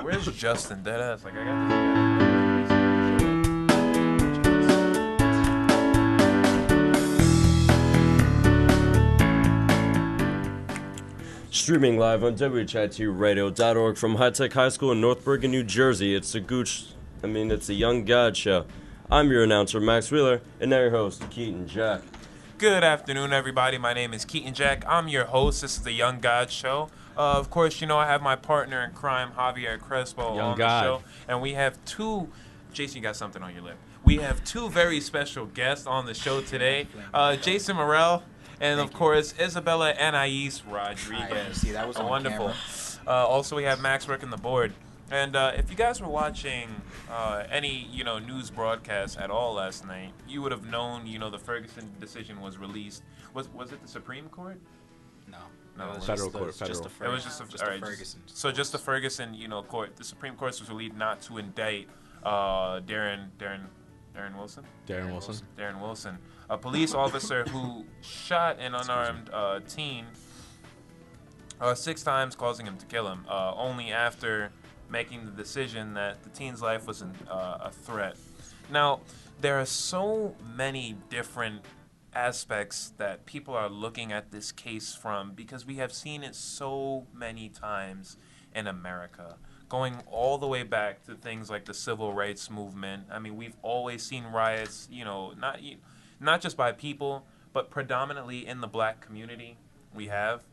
Where's Justin? Deadass. Like I got this Streaming live on WChatTRadio.org from High Tech High School in North Bergen, New Jersey. It's the Young God Show. I'm your announcer, Max Wheeler, and now your host, Keaton Jack. Good afternoon, everybody. My name is Keaton Jack. I'm your host. This is the Young God Show. Of course, you know I have my partner in crime, Javier Crespo, Young on God. the show, and we have two. Jason, you got something on your lip. We have two very special guests on the show today. Jason Morel. And, of course, Isabella Anais Rodriguez. See, that was on wonderful. Also, we have Max working the board. And if you guys were watching any, news broadcast at all last night, you would have known, the Ferguson decision was released. Was it the Supreme Court? No, it was Federal court. Just It was just the Ferguson. So just the Ferguson, court. The Supreme Court was released not to indict Darren Wilson. Darren Wilson, a police officer who shot an unarmed teen 6 times, causing him to kill him, only after making the decision that the teen's life was a threat. Now, there are so many different aspects that people are looking at this case from because we have seen it so many times in America, going all the way back to things like the civil rights movement. I mean, we've always seen riots, not just by people, but predominantly in the black community. We have.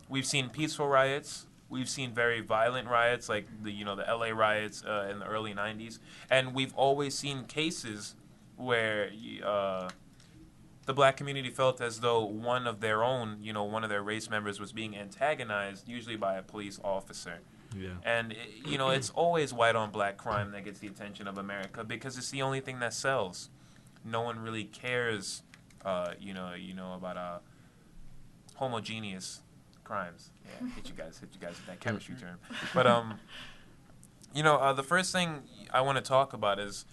We've seen peaceful riots. We've seen very violent riots, like the LA riots in the early 90s. And we've always seen cases where the black community felt as though one of their own, one of their race members was being antagonized, usually by a police officer. Yeah. And, it's always white on black crime that gets the attention of America because it's the only thing that sells. No one really cares, about homogeneous crimes. Yeah, hit you guys with that chemistry term. But, the first thing I want to talk about is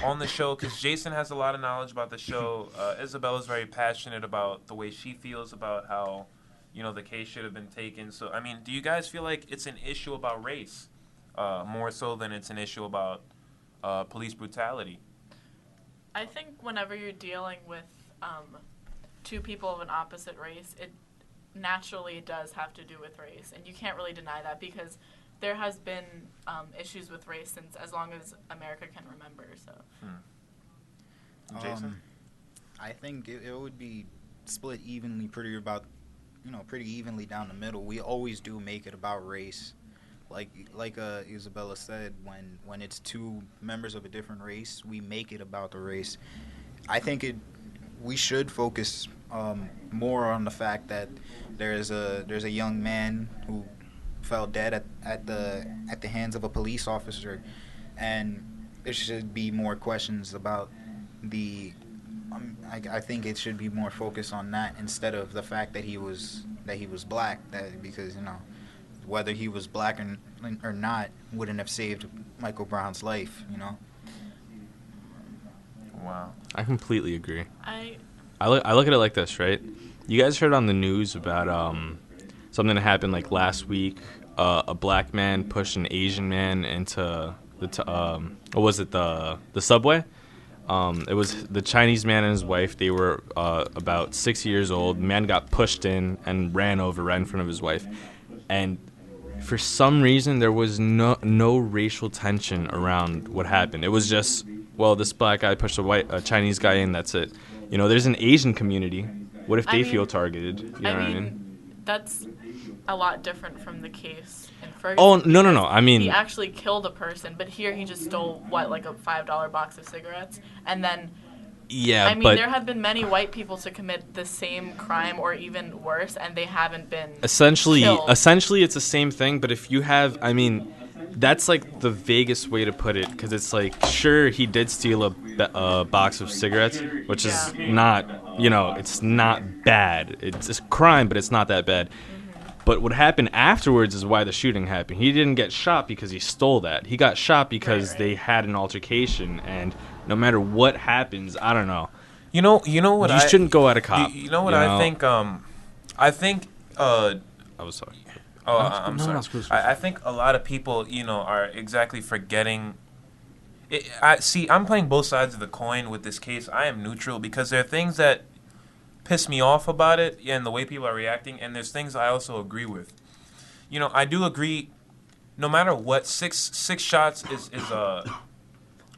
on the show, because Jason has a lot of knowledge about the show. Isabella's very passionate about the way she feels about how, the case should have been taken. So, I mean, do you guys feel like it's an issue about race more so than it's an issue about police brutality? I think whenever you're dealing with two people of an opposite race, it naturally does have to do with race. And you can't really deny that because there has been issues with race since as long as America can remember. So, Jason, I think it would be split evenly, pretty evenly down the middle. We always do make it about race, like Isabella said. When it's two members of a different race, we make it about the race. I think we should focus more on the fact that there's a young man who fell dead at the hands of a police officer, and there should be more questions about the. I think it should be more focused on that instead of the fact that he was black. Because whether he was black or not wouldn't have saved Michael Brown's life. Wow. I completely agree. I look at it like this, right? You guys heard on the news about something that happened like last week. A black man pushed an Asian man into the subway. It was the Chinese man and his wife. They were about 6 years old. Man got pushed in and ran right in front of his wife. And for some reason, there was no racial tension around what happened. It was just, this black guy pushed a Chinese guy in, that's it. There's an Asian community. What if they feel targeted? You know what I mean? That's a lot different from the case in Ferguson. Oh, no. I mean, he actually killed a person, but here he just stole, like a $5 box of cigarettes. And then, yeah, but there have been many white people to commit the same crime or even worse, and they haven't been essentially, killed. it's the same thing, but if you have, that's like the vaguest way to put it, because it's like, sure, he did steal a box of cigarettes, which is not, it's not bad. It's a crime, but it's not that bad. But what happened afterwards is why the shooting happened. He didn't get shot because he stole that. He got shot because they had an altercation, and no matter what happens, I don't know. You know what? You shouldn't go at a cop. I think? I think. I was sorry. Oh, I'm sorry. I think a lot of people, are exactly forgetting. I'm playing both sides of the coin with this case. I am neutral because there are things that piss me off about it and the way people are reacting, and there's things I also agree with. I do agree. No matter what, six shots is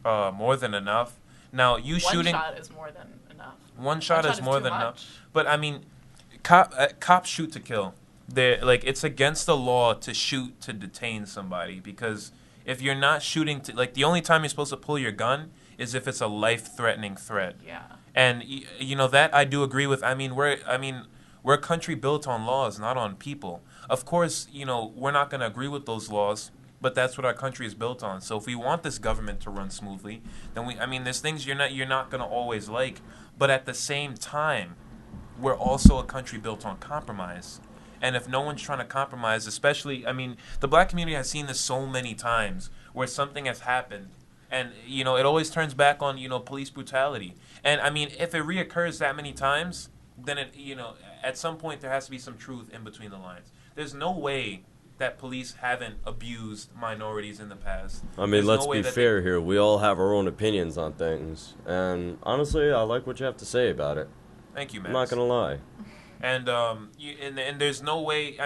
more than enough. Now shooting. One shot is more than enough. One shot is more than enough. But I mean, cops shoot to kill. It's against the law to shoot to detain somebody, because if you're not shooting to, the only time you're supposed to pull your gun is if it's a life-threatening threat. Yeah. And that I do agree with. We're a country built on laws, not on people. Of course, we're not going to agree with those laws, but that's what our country is built on. So if we want this government to run smoothly, then there's things you're not going to always like, but at the same time, we're also a country built on compromise. And if no one's trying to compromise, especially, the black community has seen this so many times where something has happened, and, it always turns back on, police brutality. And, if it reoccurs that many times, then at some point there has to be some truth in between the lines. There's no way that police haven't abused minorities in the past. Let's be fair here. We all have our own opinions on things. And honestly, I like what you have to say about it. Thank you, Max. I'm not going to lie. And and there's no way,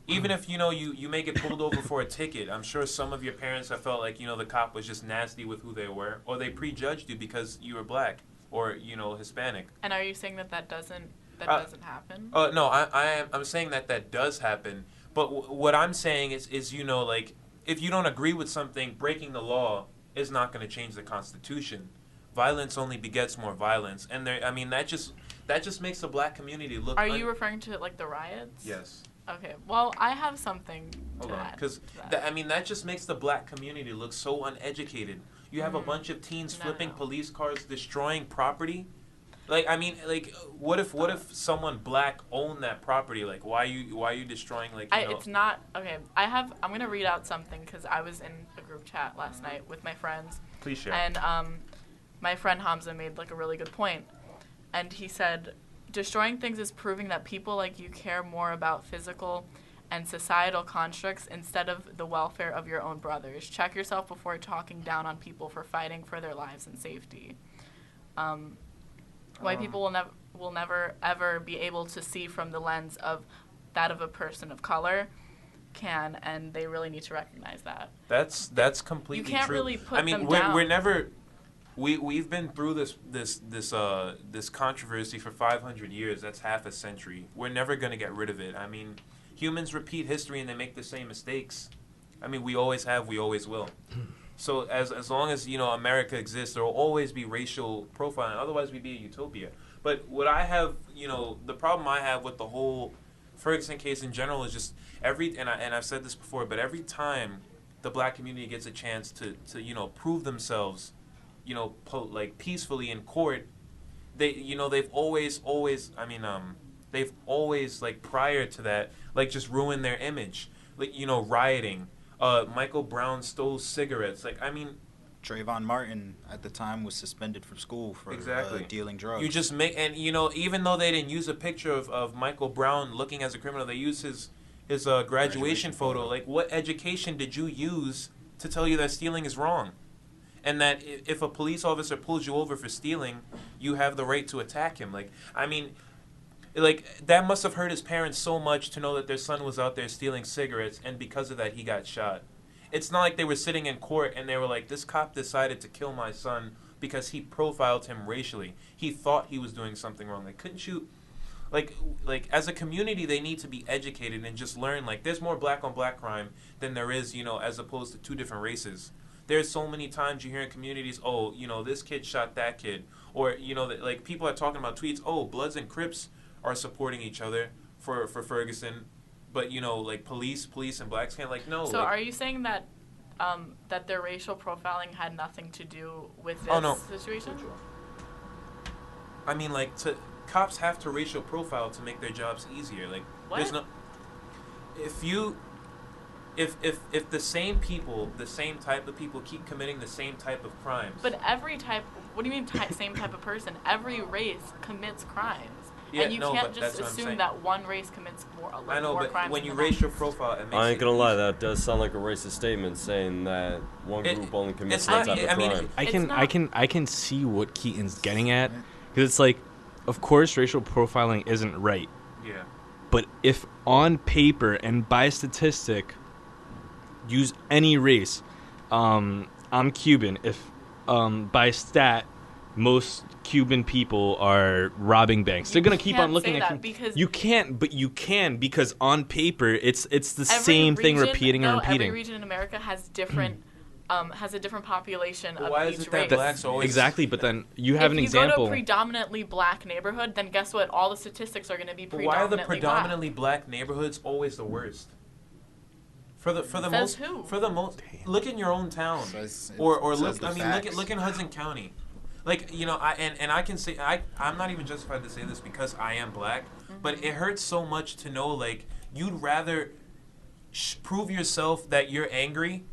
even if, you may get pulled over for a ticket, I'm sure some of your parents have felt like, the cop was just nasty with who they were, or they prejudged you because you were black or, Hispanic. And are you saying that doesn't happen? No, I'm saying that does happen. But what I'm saying is if you don't agree with something, breaking the law is not going to change the Constitution. Violence only begets more violence. And that just makes the black community look... Are you referring to, the riots? Yes. Okay, well, I have something to add. Because, that just makes the black community look so uneducated. You have a bunch of teens flipping police cars, destroying property. What if someone black owned that property? Why are you destroying, It's not... Okay, I'm going to read out something, because I was in a group chat last night with my friends. Please share. And, my friend Hamza made, a really good point. And he said... Destroying things is proving that people like you care more about physical and societal constructs instead of the welfare of your own brothers. Check yourself before talking down on people for fighting for their lives and safety. White people will never ever be able to see from the lens of that of a person of color can, and they really need to recognize that. That's completely true. You can't really put them down. We're never... We've been through this controversy for 500 years. That's half a century. We're never going to get rid of it. Humans repeat history and they make the same mistakes. We always have, we always will. So as long as America exists, there will always be racial profiling. Otherwise, we'd be a utopia. But what I have, the problem I have with the whole Ferguson case in general is just and I've said this before, but every time the black community gets a chance to prove themselves, peacefully in court, they've always they've always prior to that just ruined their image, rioting. Michael Brown stole cigarettes. Trayvon Martin at the time was suspended from school for dealing drugs. You just make, and even though they didn't use a picture of Michael Brown looking as a criminal, they used his graduation photo. What education did you use to tell you that stealing is wrong? And that if a police officer pulls you over for stealing, you have the right to attack him. That must have hurt his parents so much to know that their son was out there stealing cigarettes, and because of that, he got shot. It's not like they were sitting in court and they were like, this cop decided to kill my son because he profiled him racially. He thought he was doing something wrong. Couldn't you... as a community, they need to be educated and just learn, there's more black-on-black crime than there is, as opposed to two different races. There's so many times you hear in communities, this kid shot that kid. Or, people are talking about tweets, Bloods and Crips are supporting each other for Ferguson. But, police and blacks can't, no. So are you saying that that their racial profiling had nothing to do with this situation? Cops have to racial profile to make their jobs easier. What? There's no... If the same people, the same type of people keep committing the same type of crimes. But every type, what do you mean same type of person? Every race commits crimes. Yeah, and you can't just assume that one race commits more crimes. I know, but when you racial profile, it makes I ain't gonna lie, that does sound like a racist statement saying that one group only commits one type of crime. I can see what Keaton's getting at, because it's like, of course, racial profiling isn't right. Yeah. But if on paper and by statistic, use any race, I'm Cuban. If by stat, most Cuban people are robbing banks. They're gonna keep on looking at you. Can't, but you can, because on paper it's the same thing repeating and repeating. Every region in America has different has a different population of why each is it race. that blacks always exactly? But then you have an example. If you go to a predominantly black neighborhood, then guess what? All the statistics are going to be predominantly black. Why are the predominantly black neighborhoods always the worst? For the most, look in your own town, or look. I mean, look in Hudson County. Like, you know, I can say I'm not even justified to say this because I am black, but it hurts so much to know, like, you'd rather prove yourself that you're angry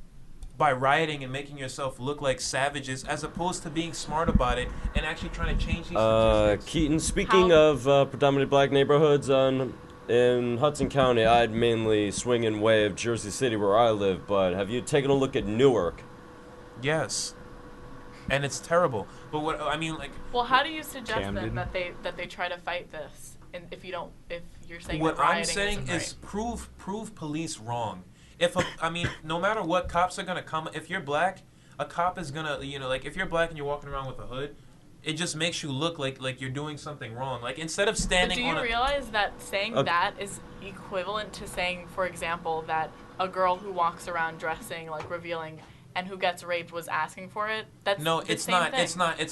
by rioting and making yourself look like savages, as opposed to being smart about it and actually trying to change these statistics. Keaton, speaking of predominantly black neighborhoods in Hudson County, I'd mainly swing in way of Jersey City where I live, but have you taken a look at Newark? Yes. And it's terrible. But what I mean, like. Well, how do you suggest then that they try to fight this? And if you're saying what that I'm saying is prove police wrong. No matter what, cops are gonna come. If you're black, a cop is gonna, like, if you're black and you're walking around with a hood, it just makes you look like you're doing something wrong. Like, instead of standing on. But do you realize that saying that is equivalent to saying, for example, that a girl who walks around dressing like revealing and who gets raped was asking for it? It's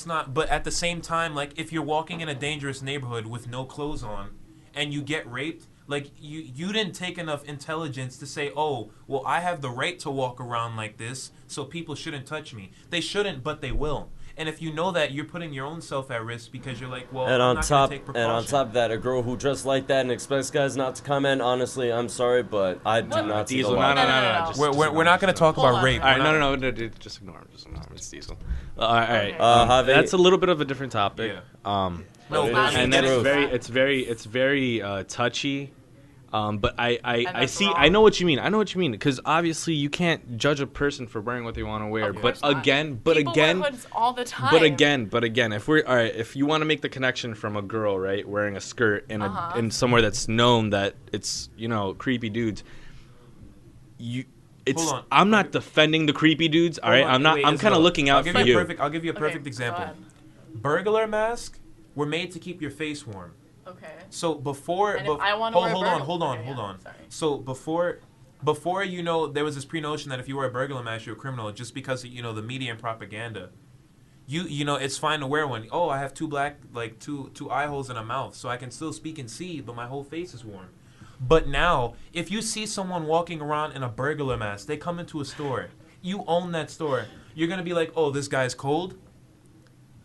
not. But at the same time, like, if you're walking in a dangerous neighborhood with no clothes on and you get raped, like, you didn't take enough intelligence to say, oh, well, I have the right to walk around like this, so people shouldn't touch me. They shouldn't, but they will. And if you know that, you're putting your own self at risk because you're like, well, I'm not going to take precaution. And on top of that, a girl who dressed like that and expects guys not to comment, honestly, I'm sorry, but I do not see the line. No. We're not going to talk about rape. All right, no, just ignore him. It's Diesel. All right. That's a little bit of a different topic. Yeah. And then it's very touchy. But I know what you mean. Because obviously you can't judge a person for wearing what they want to wear. But again, people wear hoods all the time. But again, if you want to make the connection from a girl, right, wearing a skirt in somewhere that's known that it's, creepy dudes, I'm not defending the creepy dudes. All right, I'm kind of looking out for you. I'll give you a perfect example. Burglar masks were made to keep your face warm. Okay. So before, I want to hold on. Sorry. So before, there was this pre-notion that if you wear a burglar mask, you're a criminal, just because of, the media and propaganda. It's fine to wear one. Oh, I have two eye holes and a mouth, so I can still speak and see, but my whole face is warm. But now, if you see someone walking around in a burglar mask, they come into a store, you own that store. You're gonna be like, oh, this guy's cold.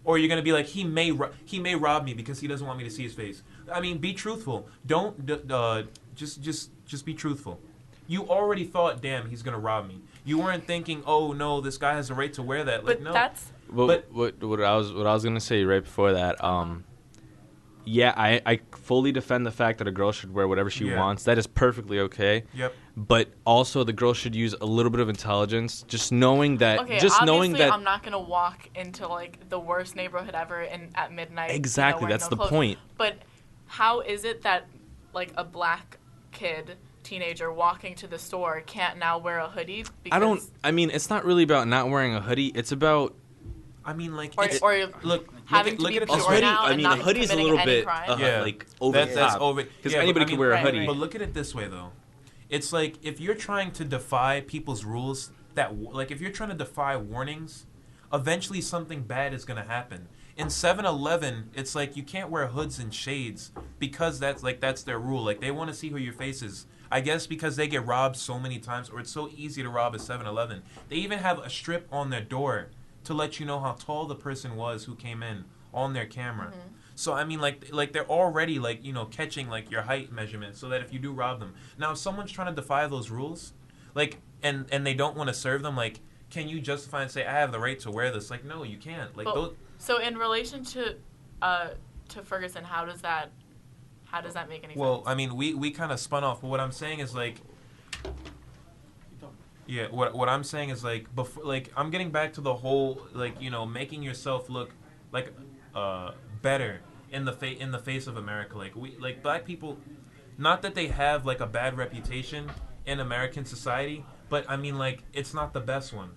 Or you're gonna be like, he may rob me because he doesn't want me to see his face. I mean, be truthful. Don't just be truthful. You already thought, damn, he's gonna rob me. You weren't thinking, oh no, this guy has a right to wear that. Like, no. What I was gonna say right before that. Yeah, I fully defend the fact that a girl should wear whatever she wants. That is perfectly okay. Yep. But also, the girl should use a little bit of intelligence, just knowing that. Okay, obviously, I'm not gonna walk into like the worst neighborhood ever at midnight. Exactly, that's the point. But how is it that like a black teenager walking to the store can't now wear a hoodie? I mean, it's not really about not wearing a hoodie. It's about. I mean, like, look at a hoodie. I mean, a hoodie's a little bit like over the top. Because anybody can wear a hoodie. Right. But look at it this way, though. It's like if you're trying to defy people's rules, if you're trying to defy warnings, eventually something bad is going to happen. In 7-Eleven, it's like you can't wear hoods and shades because that's their rule. Like, they want to see who your face is. I guess because they get robbed so many times, or it's so easy to rob a 7-Eleven. They even have a strip on their door to let you know how tall the person was who came in on their camera. Mm-hmm. So, I mean, like they're already, catching, your height measurements so that if you do rob them. Now, if someone's trying to defy those rules, and they don't want to serve them, can you justify and say, I have the right to wear this? No, you can't. So, in relation to Ferguson, how does that How does that make any sense? Well, I mean, we kind of spun off, but what I'm saying is like, yeah, what I'm saying is like, before, like I'm getting back to the whole like making yourself look like better in the face of America. Like black people, not that they have like a bad reputation in American society, but I mean like it's not the best one.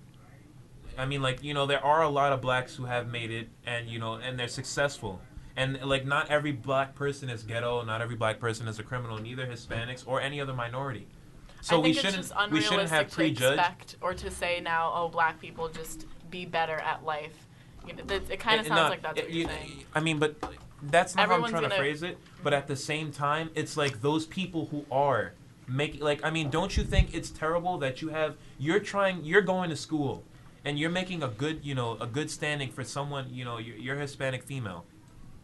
I mean like there are a lot of blacks who have made it and and they're successful. And like not every black person is ghetto, not every black person is a criminal, neither Hispanics or any other minority. So I think we shouldn't have prejudged or to say now, oh, black people just be better at life. It kind of sounds like that's what you're saying. I mean, but that's not how I'm trying to phrase it. But at the same time, it's like those people who are making, like, I mean, don't you think it's terrible that you're going to school and you're making a good standing for someone, you're Hispanic female.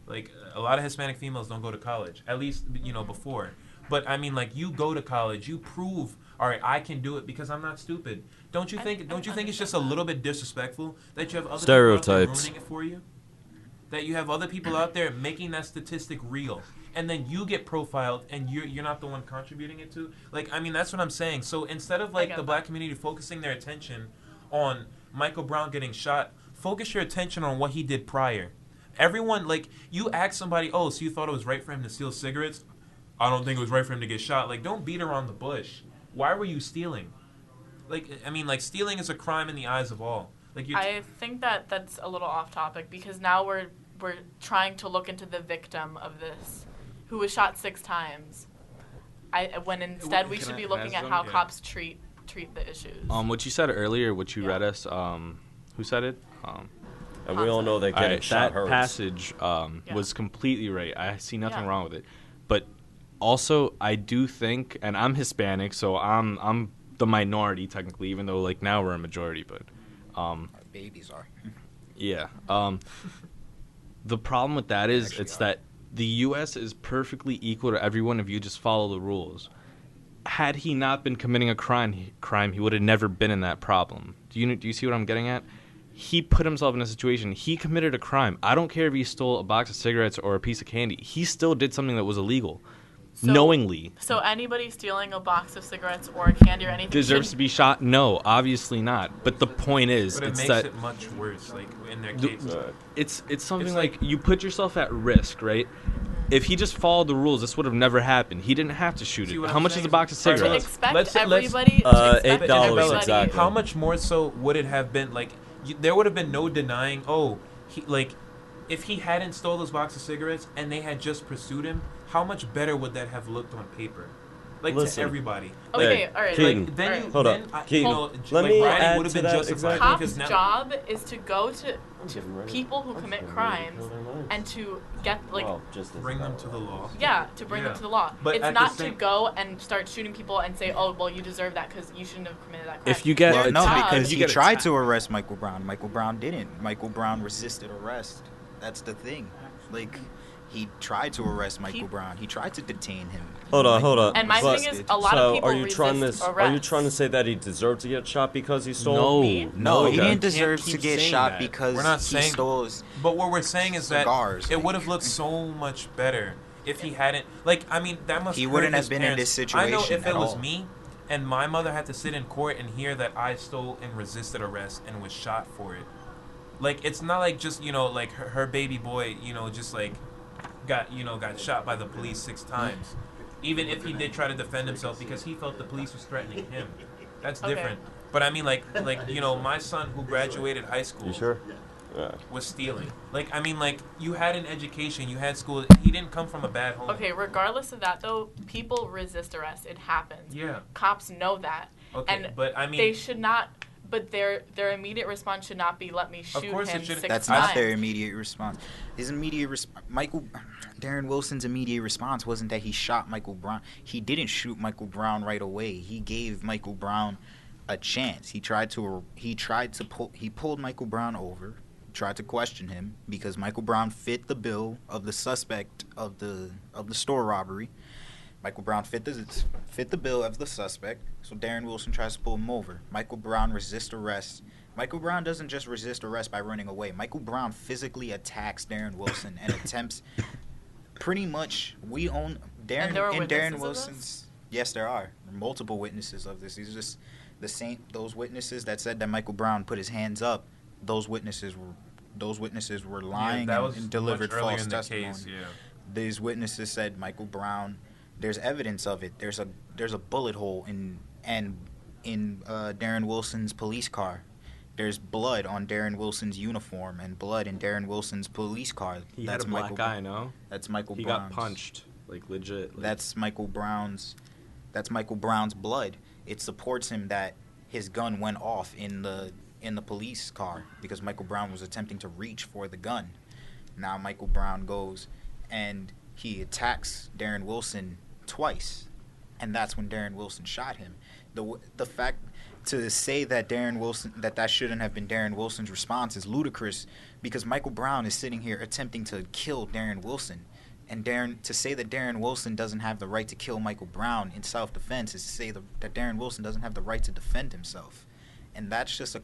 Like, a lot of Hispanic females don't go to college, at least, before. But, I mean, like, you go to college, you prove, all right, I can do it because I'm not stupid. Don't you think it's just a little bit disrespectful that you have other people out there ruining it for you? That you have other people out there making that statistic real, and then you get profiled and you're not the one contributing it to? Like, I mean, that's what I'm saying. So instead of, like, the black community focusing their attention on Michael Brown getting shot, focus your attention on what he did prior. Everyone, like, you ask somebody, oh, so you thought it was right for him to steal cigarettes? I don't think it was right for him to get shot. Like, don't beat around the bush. Why were you stealing? Like, I mean, like, stealing is a crime in the eyes of all. Like, I think that's a little off topic because now we're trying to look into the victim of this, who was shot 6 times. When instead we should be looking at how cops treat the issues. What you said earlier, what you read us, who said it? And we all know that getting shot hurts. That passage was completely right. I see nothing wrong with it. But also, I do think, and I'm Hispanic, so I'm the minority technically, even though like now we're a majority. But our babies are. Yeah. The problem with that is that the U.S. is perfectly equal to everyone if you just follow the rules. Had he not been committing a crime, he would have never been in that problem. Do you see what I'm getting at? He put himself in a situation. He committed a crime. I don't care if he stole a box of cigarettes or a piece of candy. He still did something that was illegal, knowingly. So anybody stealing a box of cigarettes or candy or anything deserves to be shot? No, obviously not. But the point is, but it makes it much worse. Like in their case, it's something like you put yourself at risk, right? If he just followed the rules, this would have never happened. He didn't have to shoot it. How much is a box of cigarettes? Expect everybody. $8 exactly. How much more so would it have been? Like, there would have been no denying. Oh, if he hadn't stole those box of cigarettes and they had just pursued him, how much better would that have looked on paper? Like, to everybody. Okay, all right. Keaton, like, then hold then up. Keaton, let me add to that. Exactly. Cop's job is to go to people who commit crimes and to get bring them to the law. Yeah, to bring them to the law. But it's not to go and start shooting people and say, "Oh, well, you deserve that because you shouldn't have committed that crime." If you get because he tried to arrest Michael Brown. Michael Brown didn't. Michael Brown resisted arrest. That's the thing. Like, he tried to arrest Michael Brown. He tried to detain him. Hold on. And my thing is, a lot of people resist arrest. Are you trying to say that he deserved to get shot because he stole? No, he didn't deserve to get shot because he stole his But what we're saying is that cigars. It would have looked so much better if he hadn't. Like, I mean, that must. He wouldn't have been in this situation. I know if at it was all. me and my mother had to sit in court and hear that I stole and resisted arrest and was shot for it. Like, it's not like just like her baby boy just like got shot by the police 6 times. Even if he did try to defend himself because he felt the police was threatening him. That's different. But I mean, like my son who graduated high school was stealing. Like, I mean, like, you had an education, you had school. He didn't come from a bad home. Okay, regardless of that, though, people resist arrest. It happens. Yeah. Cops know that. Okay, and but I mean, they should not. But their immediate response should not be, "Let me shoot him 6 times." That's not their immediate response. His immediate Darren Wilson's immediate response wasn't that he shot Michael Brown. He didn't shoot Michael Brown right away. He gave Michael Brown a chance. He pulled Michael Brown over, tried to question him because Michael Brown fit the bill of the suspect of the store robbery. Michael Brown fit the bill of the suspect, so Darren Wilson tries to pull him over. Michael Brown resists arrest. Michael Brown doesn't just resist arrest by running away. Michael Brown physically attacks Darren Wilson and attempts pretty much we own Darren and Darren Wilson's. Yes, there are multiple witnesses of this. These are just the same. Those witnesses that said that Michael Brown put his hands up. Those witnesses were lying and delivered false testimony. These witnesses said Michael Brown. There's evidence of it. There's a bullet hole in Darren Wilson's police car. There's blood on Darren Wilson's uniform and blood in Darren Wilson's police car. He had a black eye, no? That's Michael Brown's. He got punched, like legit. Like. That's Michael Brown's blood. It supports him that his gun went off in the police car because Michael Brown was attempting to reach for the gun. Now Michael Brown goes and he attacks Darren Wilson twice, and that's when Darren Wilson shot him. The fact to say that Darren Wilson that shouldn't have been Darren Wilson's response is ludicrous because Michael Brown is sitting here attempting to kill Darren Wilson, and to say that Darren Wilson doesn't have the right to kill Michael Brown in self-defense is to say that Darren Wilson doesn't have the right to defend himself, and that's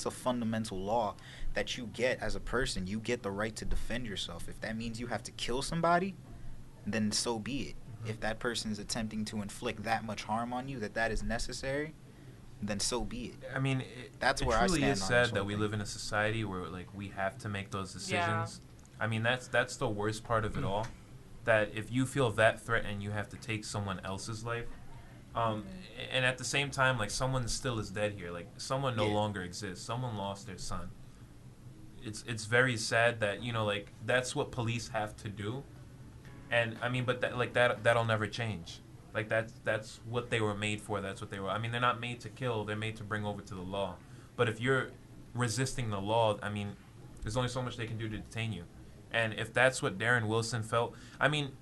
a fundamental law that you get as a person. You get the right to defend yourself. If that means you have to kill somebody, then so be it. If that person is attempting to inflict that much harm on you that is necessary, then so be it. I mean, that's where I stand. It truly is sad that we live in a society where like we have to make those decisions. Yeah. I mean, that's the worst part of it all. That if you feel that threatened, you have to take someone else's life. And at the same time, like someone still is dead here. Like someone no longer exists. Someone lost their son. It's very sad that like that's what police have to do. And I mean, but that'll never change. Like that's what they were made for. That's what they were. I mean, they're not made to kill. They're made to bring over to the law. But if you're resisting the law, I mean, there's only so much they can do to detain you. And if that's what Darren Wilson felt, I mean,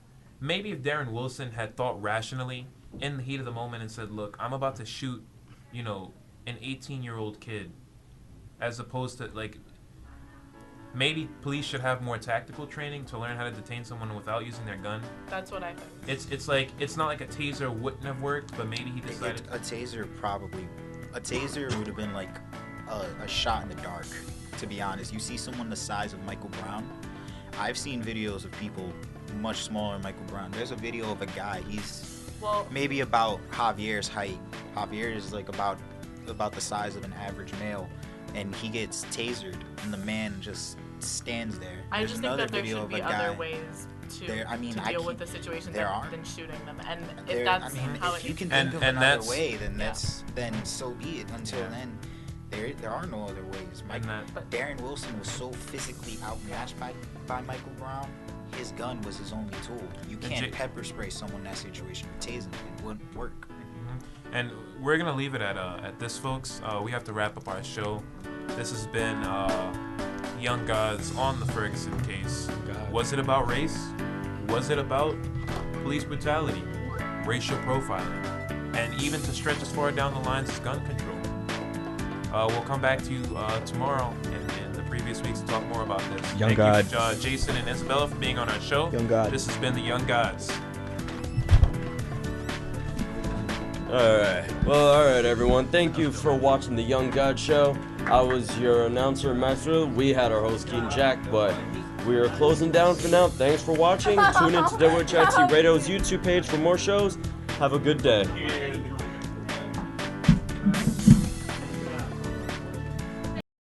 maybe if Darren Wilson had thought rationally in the heat of the moment and said, "Look, I'm about to shoot, an 18-year-old kid," as opposed to like. Maybe police should have more tactical training to learn how to detain someone without using their gun. That's what I think. It's like it's not like a taser wouldn't have worked, but maybe he decided a taser would have been like a shot in the dark. To be honest, you see someone the size of Michael Brown. I've seen videos of people much smaller than Michael Brown. There's a video of a guy. He's maybe about Javier's height. Javier is like about the size of an average male, and he gets tasered, and the man just stands there. I just think that there should be other ways to deal with the situation than shooting them. And if that's how if you can think of another way, then then so be it. Until then, there are no other ways. But Darren Wilson was so physically outmatched by Michael Brown. His gun was his only tool. You can't pepper spray someone in that situation. Tasing it wouldn't work. And we're gonna leave it at this, folks. We have to wrap up our show. This has been Young Gods on the Ferguson case. Was it about race? Was it about police brutality, racial profiling, and even to stretch as far down the lines as gun control? We'll come back to you tomorrow and the previous weeks to talk more about this. Thank you, Jason and Isabella, for being on our show. Young God. This has been the Young Gods. Alright, everyone. Thank you for watching the Young God Show. I was your announcer, Maxwell. We had our host, Keaton Jack, but we are closing down for now. Thanks for watching. Tune into WHIT Radio's YouTube page for more shows. Have a good day.